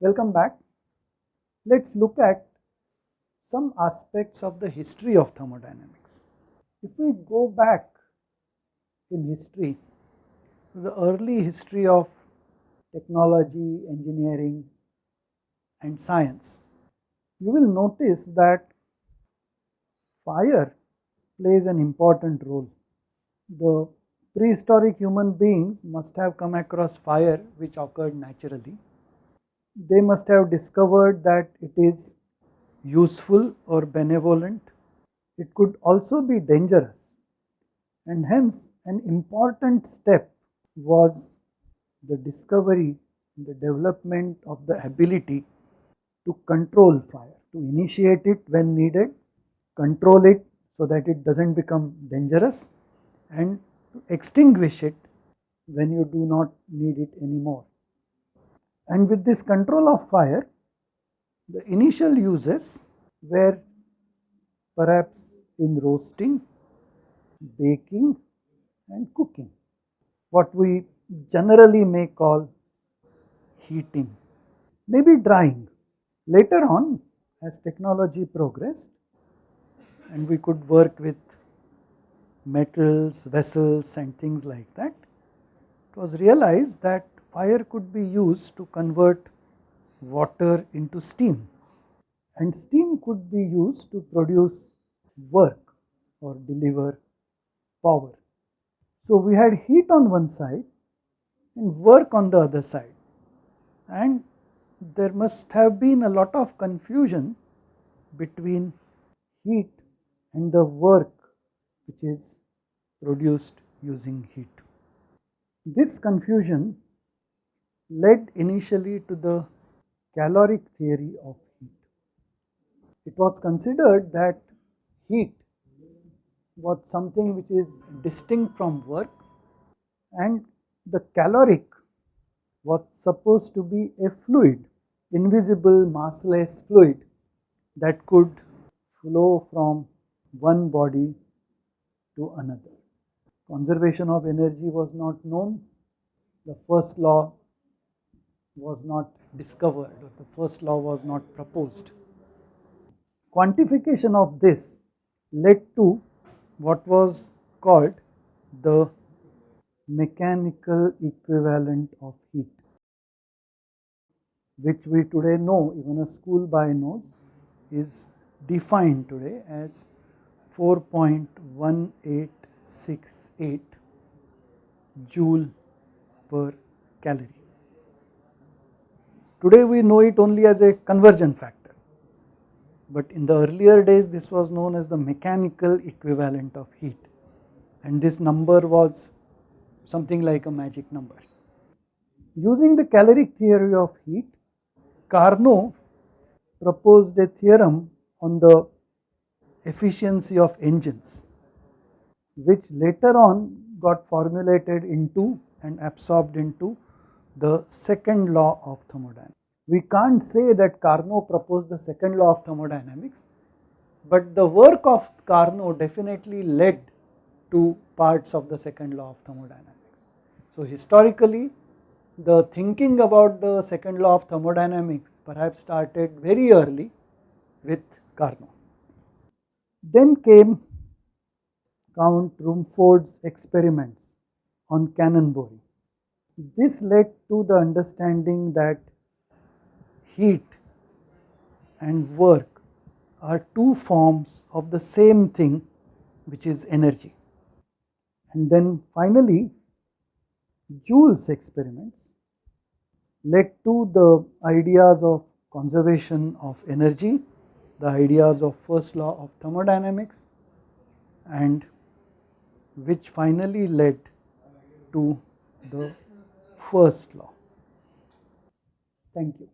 Welcome back. Let's look at some aspects of the history of thermodynamics. If we go back in history to the early history of technology, engineering and science, you will notice that fire plays an important role. The prehistoric human beings must have come across fire which occurred naturally. They must have discovered that it is useful or benevolent. It could also be dangerous, and hence an important step was the discovery, the development of the ability to control fire, to initiate it when needed, control it so that it doesn't become dangerous, and to extinguish it when you do not need it anymore. And with this control of fire, the initial uses were perhaps in roasting, baking and cooking, what we generally may call heating, maybe drying. Later on, as technology progressed and we could work with metals, vessels and things like that, it was realized that fire could be used to convert water into steam, and steam could be used to produce work or deliver power. So we had heat on one side and work on the other side, and there must have been a lot of confusion between heat and the work which is produced using heat. This confusion led initially to the caloric theory of heat. It was considered that heat was something which is distinct from work, and the caloric was supposed to be a fluid, invisible, massless fluid that could flow from one body to another. Conservation of energy was not known. The first law was not discovered, or the first law was not proposed. Quantification of this led to what was called the mechanical equivalent of heat, which we today know, even a school by knows, is defined today as 4.1868 joule per calorie. Today we know it only as a conversion factor, but in the earlier days this was known as the mechanical equivalent of heat, and this number was something like a magic number. Using the caloric theory of heat, Carnot proposed a theorem on the efficiency of engines, which later on got formulated into and absorbed into the second law of thermodynamics. We can't say that Carnot proposed the second law of thermodynamics, but the work of Carnot definitely led to parts of the second law of thermodynamics. So historically, the thinking about the second law of thermodynamics perhaps started very early with Carnot. Then came Count Rumford's experiments on cannonball. This led to the understanding that heat and work are two forms of the same thing, which is energy. And then finally, Joule's experiments led to the ideas of conservation of energy, the ideas of first law of thermodynamics, and which finally led to the first law. Thank you.